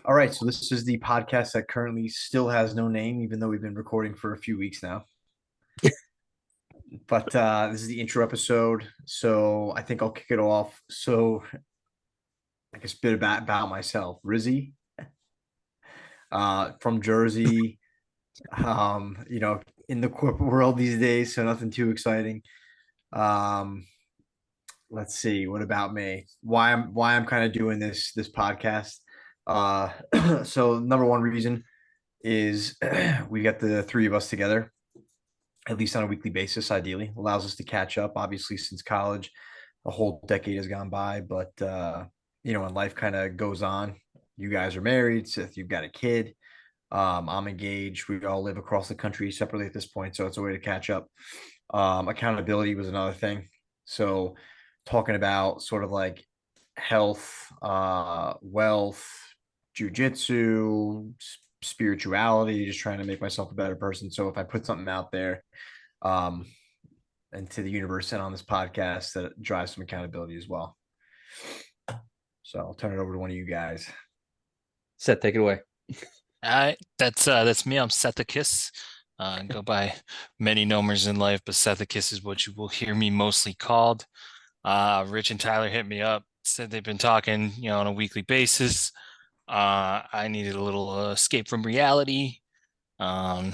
All right, so this is the podcast that currently still has no name, even though we've been recording for a few weeks now. But this is the intro episode, so I think I'll kick it off. So I guess a bit about myself. Rizzy, from Jersey, in the corporate world these days, so nothing too exciting. Um, let's see, what about me? Why I'm kind of doing this podcast. Uh, so number one reason is we got the three of us together at least on a weekly basis, ideally. Allows us to catch up. Obviously, since college, a whole decade has gone by, but when life kind of goes on, you guys are married. Seth, you've got a kid. I'm engaged. We all live across the country separately at this point, so it's a way to catch up. Accountability was another thing. So, talking about sort of like health, wealth, jujitsu, spirituality, just trying to make myself a better person. So if I put something out there, um, into the universe and on this podcast, that drives some accountability as well. So I'll turn it over to one of you guys. Seth, take it away. All right, that's me. I'm Sethicus. Go by many nomers in life, but Sethicus is what you will hear me mostly called. Rich and Tyler hit me up, said they've been talking, on a weekly basis. I needed a little escape from reality. Um,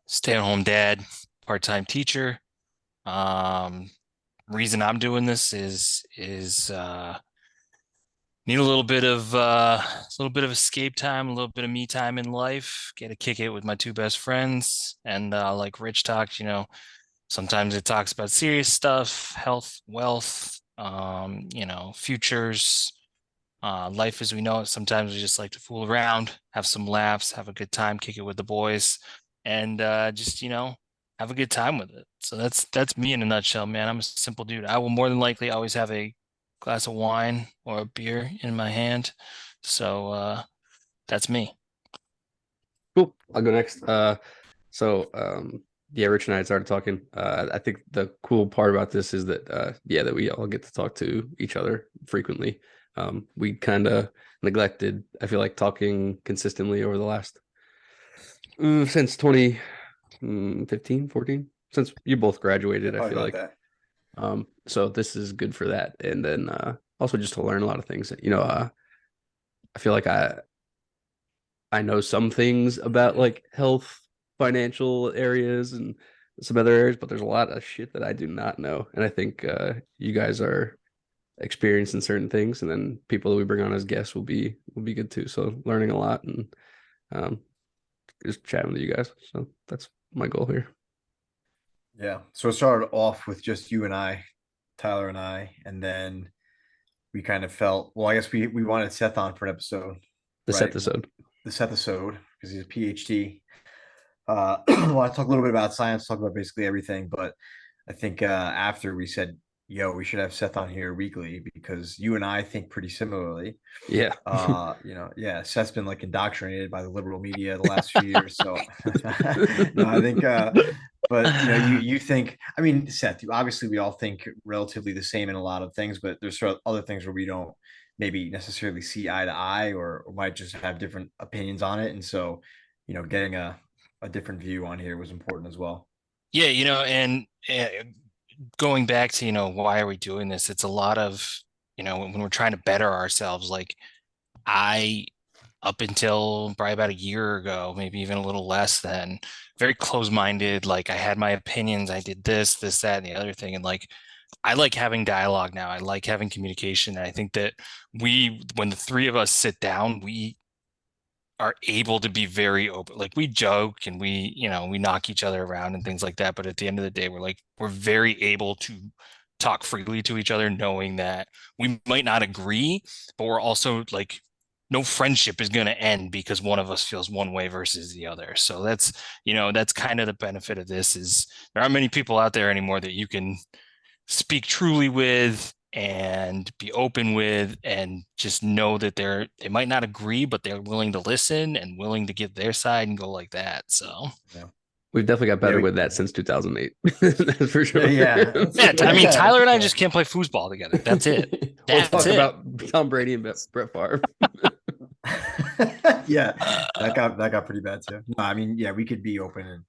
Stay-at-home dad, part-time teacher. Um, Reason I'm doing this is need a little bit of escape time, a little bit of me time in life, get to kick it with my two best friends. And like Rich talked, sometimes it talks about serious stuff, health, wealth, futures, life as we know it. Sometimes we just like to fool around, have some laughs, have a good time, kick it with the boys, and just have a good time with it. So that's me in a nutshell, man. I'm a simple dude. I will more than likely always have a glass of wine or a beer in my hand. So that's me. Cool. I'll go next. Yeah, Rich and I had started talking. I think the cool part about this is that that we all get to talk to each other frequently. We kind of neglected, I feel like, talking consistently over the last since 2015, 14, since you both graduated, I Probably feel about like. that. So this is good for that. And then also just to learn a lot of things. I feel like I know some things about like health, financial areas, and some other areas, but there's a lot of shit that I do not know. And I think you guys are experienced in certain things, and then people that we bring on as guests will be good too. So learning a lot and um, just chatting with you guys. So that's my goal here. Yeah. So it started off with just you and I, Tyler and I, and then we kind of felt, well, I guess we wanted Seth on for an episode, This right? episode. This episode, because he's a PhD. Well, I talk a little bit about science, talk about basically everything, but I think after we said, yo, we should have Seth on here weekly because you and I think pretty similarly. Yeah. Yeah, Seth's been like indoctrinated by the liberal media the last few years. So no, I think but you think, I mean, Seth, obviously we all think relatively the same in a lot of things, but there's sort of other things where we don't maybe necessarily see eye to eye or might just have different opinions on it. And so, getting a different view on here was important as well. Yeah, and going back to, why are we doing this? It's a lot of, when we're trying to better ourselves, like I, up until probably about a year ago, maybe even a little less than, very close-minded. Like I had my opinions. I did this, that, and the other thing. And like, I like having dialogue now. I like having communication. And I think that when the three of us sit down, we are able to be very open. Like we joke and we knock each other around and things like that. But at the end of the day, we're very able to talk freely to each other, knowing that we might not agree, but we're also like, no friendship is going to end because one of us feels one way versus the other. So that's kind of the benefit of this is there aren't many people out there anymore that you can speak truly with and be open with and just know that they might not agree, but they're willing to listen and willing to give their side and go like that. So Yeah. We've definitely got Yeah. better with that since 2008. That's for sure. Yeah. yeah, I mean, Yeah. Tyler and I just can't play foosball together. That's it. We'll That's talk it. about Tom Brady and Brett Favre. Yeah, that got pretty bad too. No, I mean, yeah, we could be open, and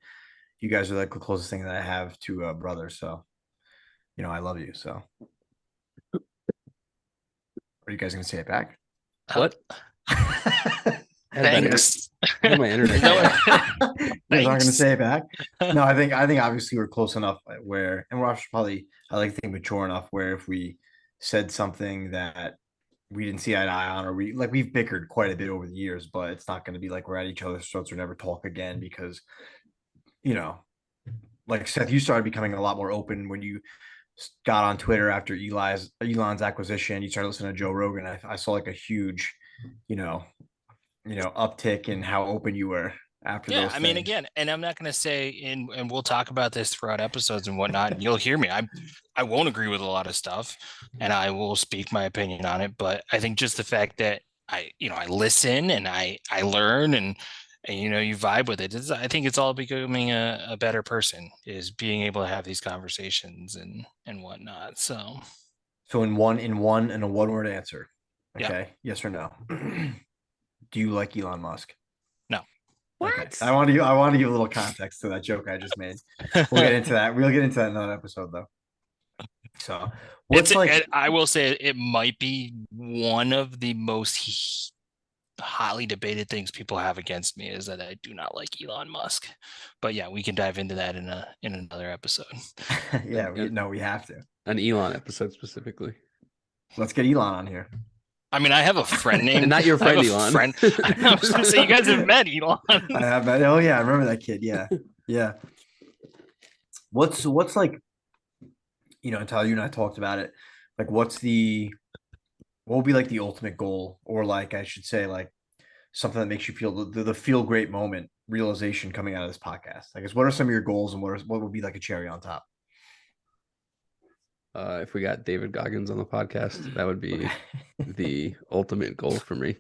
you guys are like the closest thing that I have to a brother. So, I love you. So, are you guys gonna say it back? What? I had bad Thanks. I had my internet. Is that cut out. what- You guys aren't gonna Thanks. say it back? No, I think obviously we're close enough where, and we're also probably, I like to think, mature enough where if we said something that we didn't see eye to eye on, or we've bickered quite a bit over the years, but it's not going to be like we're at each other's throats or never talk again because, you know, like Seth, you started becoming a lot more open when you got on Twitter after Elon's acquisition. You started listening to Joe Rogan. I saw like a huge, you know, uptick in how open you were after Yeah, those I mean, things. again, and I'm not going to say, and we'll talk about this throughout episodes and whatnot. And you'll hear me. I won't agree with a lot of stuff, and I will speak my opinion on it. But I think just the fact that I listen and I learn and you vibe with it. I think it's all becoming a better person is being able to have these conversations and whatnot. So So in a one word answer, yeah, okay, yes or no? Do you like Elon Musk? no. Okay. What? I want to give a little context to that joke I just made. We'll get into that. We'll get into that in another episode though. So what's like I will say it might be one of the most hotly debated things people have against me is that I do not like Elon Musk. But yeah, we can dive into that in another episode. yeah, we have to. An Elon episode specifically. Let's get Elon on here. I mean, I have a friend named And not your I have friend a Elon. friend. I was gonna say you guys have met Elon. I have that. Oh yeah, I remember that kid. Yeah. Yeah. What's like, Tyler, you and I talked about it. Like what will be like the ultimate goal, or like I should say like something that makes you feel the feel great moment realization coming out of this podcast? I guess what are some of your goals, and what would be like a cherry on top? If we got David Goggins on the podcast, that would be the ultimate goal for me.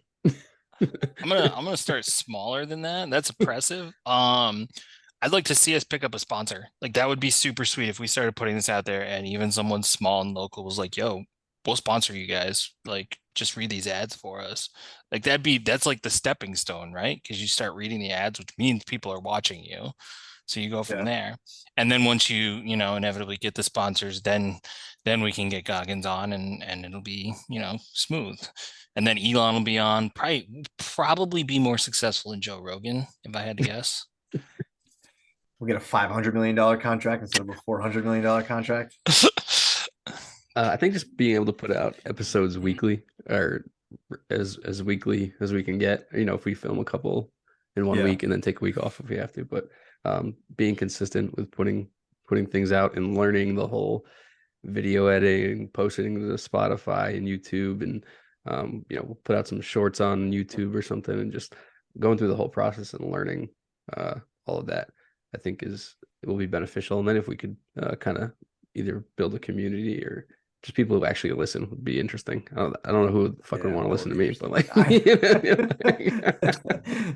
I'm gonna start smaller than that. That's impressive. I'd like to see us pick up a sponsor. Like that would be super sweet if we started putting this out there and even someone small and local was like, yo, we'll sponsor you guys. Like just read these ads for us. Like that's like the stepping stone, right? Because you start reading the ads, which means people are watching you. So you go from Yeah. there. And then once you inevitably get the sponsors, then we can get Goggins on and it'll be, smooth. And then Elon will be on, probably be more successful than Joe Rogan, if I had to guess. We'll get a $500 million contract instead of a $400 million contract. I think just being able to put out episodes weekly or as weekly as we can get. If we film a couple in one Yeah. week and then take a week off if we have to, but being consistent with putting things out and learning the whole video editing, posting to Spotify and YouTube, and we'll put out some shorts on YouTube or something, and just going through the whole process and learning all of that, I think it will be beneficial. And then if we could kind of either build a community or just people who actually listen would be interesting. I don't know who the fuck would want to listen to me, but like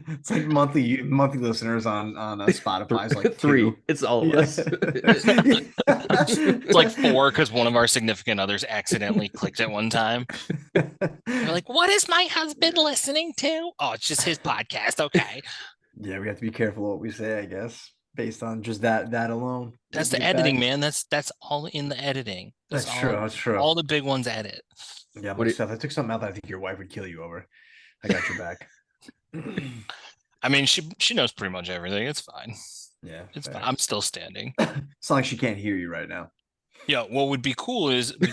it's like monthly listeners on Spotify's like three. 2. It's all of us. It's like 4 because one of our significant others accidentally clicked at one time. We're like, what is my husband listening to? Oh, it's just his podcast. Okay. Yeah, we have to be careful what we say, I guess, based on just that alone. That's the editing, man. That's all in the editing. That's true. That's true. All the big ones edit. Yeah, but Seth, I took something out that I think your wife would kill you over. I got your back. I mean, she knows pretty much everything. It's fine. Yeah, it's fine. I'm still standing. It's not like she can't hear you right now. Yeah, what would be cool is we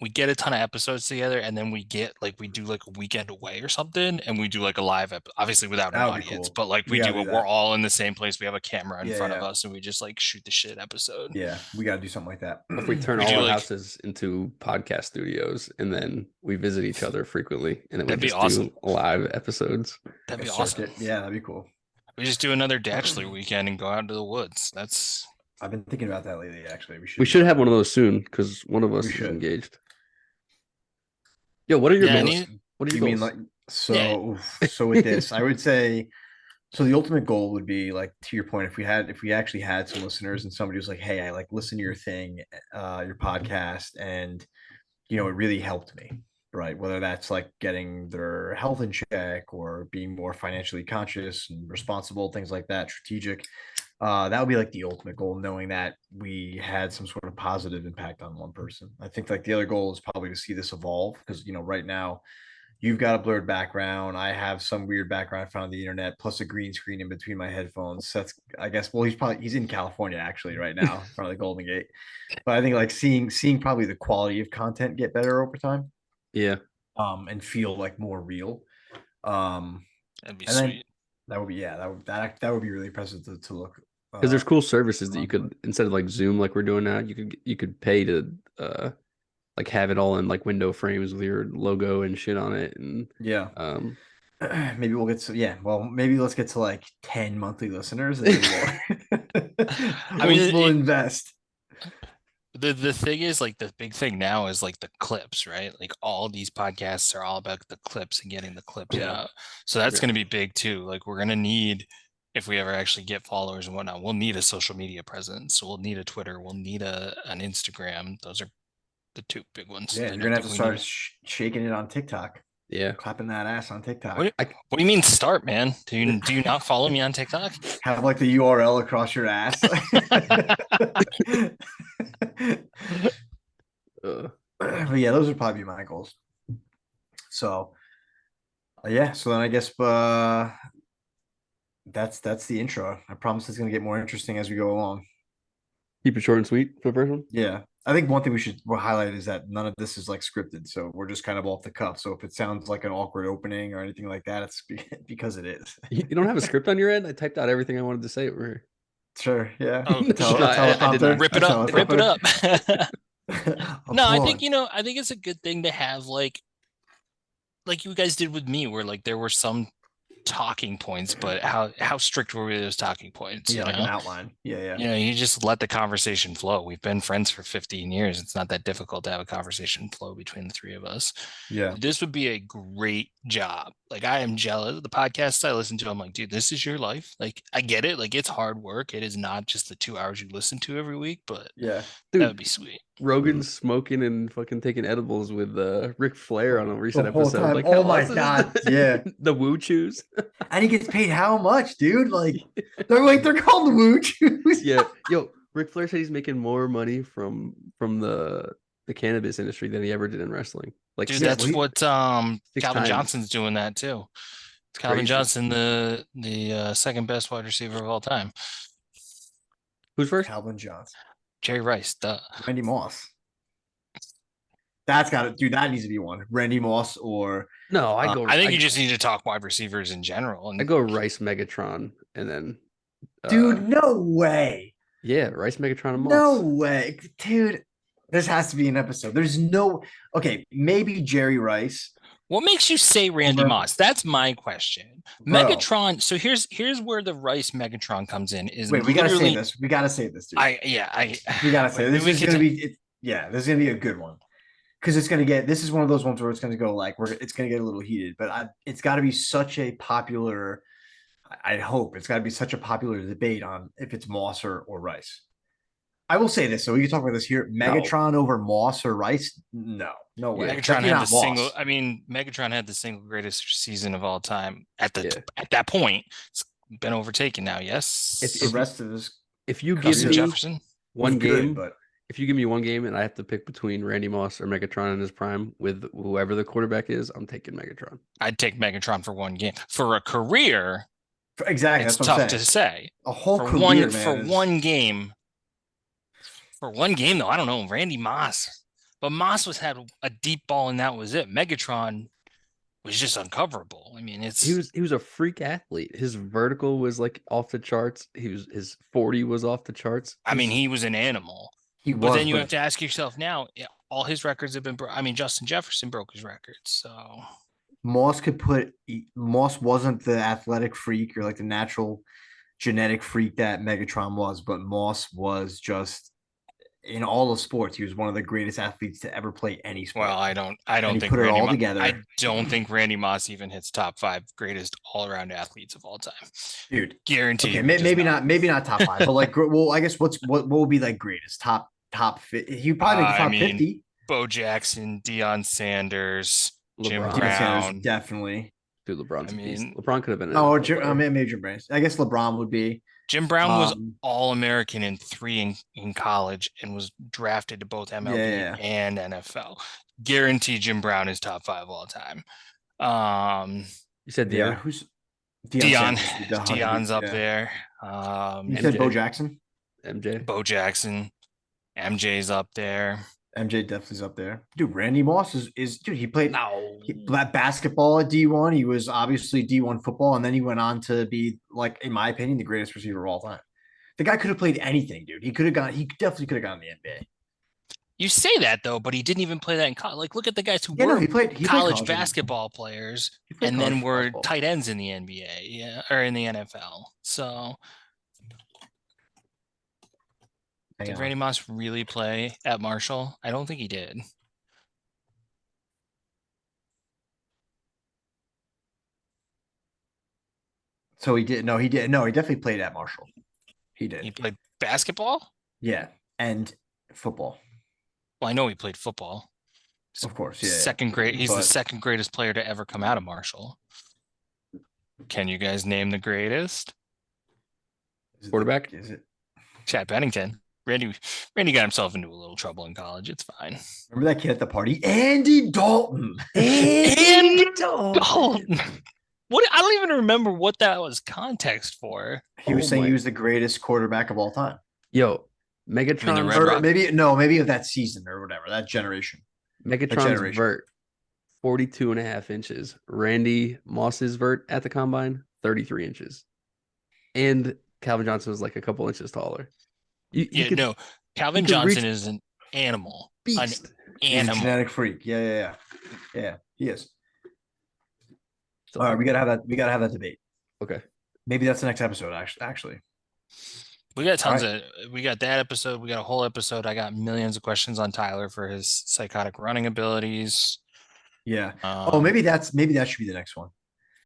get a ton of episodes together, and then we do like a weekend away or something, and we do like a live obviously without an audience, but like we're all in the same place. We have a camera in front of us, and we just like shoot the shit episode. Yeah, we got to do something like that. If we turn all our houses into podcast studios, and then we visit each other frequently, and then we just awesome. Do live episodes. That'd be awesome. Yeah, that'd be cool. We just do another bachelor weekend and go out into the woods. I've been thinking about that lately. Actually, we should have one of those soon because one of us is engaged. Yo, what are your goals? What do you mean? Like so with this, I would say. So the ultimate goal would be, like, to your point, if we actually had some listeners and somebody was like, "Hey, I like listen to your thing, your podcast, and it really helped me." right? Whether that's like getting their health in check or being more financially conscious and responsible, things like that, strategic. That would be like the ultimate goal, knowing that we had some sort of positive impact on one person. I think like the other goal is probably to see this evolve because, right now you've got a blurred background. I have some weird background I found on the internet, plus a green screen in between my headphones. That's, I guess, well, he's in California actually right now in front of the Golden Gate. But I think like seeing probably the quality of content get better over time, Yeah. and feel like more real. Um, That'd be and then sweet. that would be, yeah, that would be really impressive to look. Because there's cool services that you onto it. could, instead of like Zoom like we're doing now, you could pay to like have it all in like window frames with your logo and shit on it. And Yeah. um Maybe we'll get to, yeah. Well, maybe let's get to like 10 monthly listeners, and then I mean, we'll invest. the thing is, like, the big thing now is like the clips, right? Like all these podcasts are all about the clips and getting the clips Yeah. out. So that's Yeah. going to be big too. Like we're going to need, if we ever actually get followers and whatnot, we'll need a social media presence. We'll need a Twitter. We'll need an Instagram. Those are the two big ones. Yeah, that you're I gonna have think to we start need. shaking it on TikTok, yeah. clapping that ass on TikTok. What do you mean start, man? Do you not follow me on TikTok? Have like the URL across your ass. But yeah, those would probably be my goals. So yeah, so then I guess that's the intro. I promise it's gonna get more interesting as we go along. Keep it short and sweet for the first one. Yeah. I think one thing we'll highlight is that none of this is like scripted, so we're just kind of off the cuff. So if it sounds like an awkward opening or anything like that, it's because it is. You don't have a script on your end? I typed out everything I wanted to say over here. Sure, yeah. Oh, I did not. Rip it up. Rip it up. No, I think, Applaud. I think it's a good thing to have like you guys did with me, where like there were some talking points, but how strict were those talking points? Yeah, You like an know, outline. Yeah. you just let the conversation flow. We've been friends for 15 years. It's not that difficult to have a conversation flow between the three of us. Yeah. This would be a great job. Like, I am jealous of the podcasts I listen to. I'm like, dude, this is your life. Like, I get it. Like, it's hard work. It is not just the 2 hours you listen to every week, but Yeah. that Dude, would be sweet. Rogan's smoking and fucking taking edibles with Ric Flair on a recent The whole episode. time. Like, Oh how my awesome is God, that? yeah. The Woo Chews. And he gets paid how much, dude? Like they're called the Woo Chews. Yeah. Yo, Ric Flair said he's making more money from the cannabis industry than he ever did in wrestling. Like, Dude, Yeah, that's well, he- what six Calvin times. Johnson's doing that too. It's Calvin Crazy. Johnson, the second best wide receiver of all time. Who's first? Calvin Johnson. Jerry Rice, duh. Randy Moss. That's got it, dude. That needs to be one. Randy Moss or No, I go. I think you just need to talk wide receivers in general. I And go Rice, Megatron, and then. dude, no way. Yeah, Rice, Megatron, and Moss. No way. Dude, this has to be an episode. There's no okay, maybe Jerry Rice. what makes you say Randy Over- Moss? That's my question. Bro. Megatron. So here's where the Rice Megatron comes in. Is Wait, we gotta literally- save this. We gotta save this, dude. We gotta say Wait, this we is could gonna ta- be this is gonna be a good one. Because it's gonna get this is one of those ones where it's gonna go like it's gonna get a little heated, but it's gotta be such a popular I hope it's gotta be such a popular debate on if it's Moss or Rice. I will say this, so we can talk about this here. Megatron over Moss or Rice? No way. Yeah, Megatron Definitely had not the Moss. single. I mean, Megatron had the single greatest season of all time at the Yeah. at that point. It's been overtaken now. Yes, The rest of this If you give Justin me Jefferson. one was good, game, but if you give me one game and I have to pick between Randy Moss or Megatron in his prime with whoever the quarterback is, I'm taking Megatron. I'd take Megatron for one game. For a career, exactly it's that's what I'm tough saying. to say. A whole For career, one man, for is- one game. For one game, though, I don't know. Randy Moss, but Moss had a deep ball, and that was it. Megatron was just uncoverable. I mean, He was a freak athlete. His vertical was like off the charts. His 40 was off the charts. I mean, he was an animal. he But was, then you have to ask yourself now, all his records have been I mean, Justin Jefferson broke his records. So Moss wasn't the athletic freak or like the natural genetic freak that Megatron was, but Moss was just in all of sports. He was one of the greatest athletes to ever play any sport. well, I don't he think put it Randy all Mo- together. I don't think Randy Moss even hits top 5 greatest all around athletes of all time. Dude, Guaranteed. okay, he does maybe not top 5, but like, well, I guess what will be like greatest top fit? He probably make the I top mean, 50. Bo Jackson, Deion Sanders, Jim LeBron. Deion Sanders Brown. definitely. Dude, LeBron's I a beast. mean, LeBron could have been an Oh, NFL I player. mean, major brains. I guess LeBron would be. Jim Brown was Um, All-American in 3 in college and was drafted to both MLB yeah. and NFL. Guarantee Jim Brown is top 5 all time. You said Yeah. Deion? Who's Deion, Sanders would be the Deion's up yeah. there. You said MJ. Bo Jackson? MJ. Bo Jackson, MJ's up there. MJ definitely is up there. Dude, Randy Moss is dude, he played No. basketball at D1. He was obviously D1 football, and then he went on to be, like, in my opinion, the greatest receiver of all time. The guy could have played anything, dude. He definitely could have gone in the NBA. You say that though, but he didn't even play that in college. Like, look at the guys who Yeah, were no, he played college basketball players He played and then college were basketball. tight ends in the NBA, yeah, or in the NFL. So Hang did on. Randy Moss really play at Marshall? I don't think he did. So he did. No, he did. No, he definitely played at Marshall. He did. He played basketball? Yeah, and football, Well, I know he played football. of course. Yeah, Second grade. He's the But- second greatest player to ever come out of Marshall. Can you guys name the greatest? Is it Quarterback? Is it? Chad Pennington. Randy got himself into a little trouble in college. It's fine. Remember that kid at the party, Andy Dalton. Andy Dalton. What? I don't even remember what that was context for. He was Oh saying my- he was the greatest quarterback of all time. Yo, Megatron's, Red Or Rock. maybe of that season or whatever, that generation. Megatron's generation. vert, 42.5 inches. Randy Moss's vert at the combine, 33 inches. And Calvin Johnson was like a couple inches taller. He Yeah, could no. Calvin could reach- Johnson is an animal. beast. He's a Animal. genetic freak. Yeah. He is. So, All right, we gotta have that debate. okay. Maybe that's the next episode. Actually, We got tons All we got that episode. We got a whole episode. I got millions of questions on Tyler for his psychotic running abilities. yeah. Oh, maybe that should be the next one.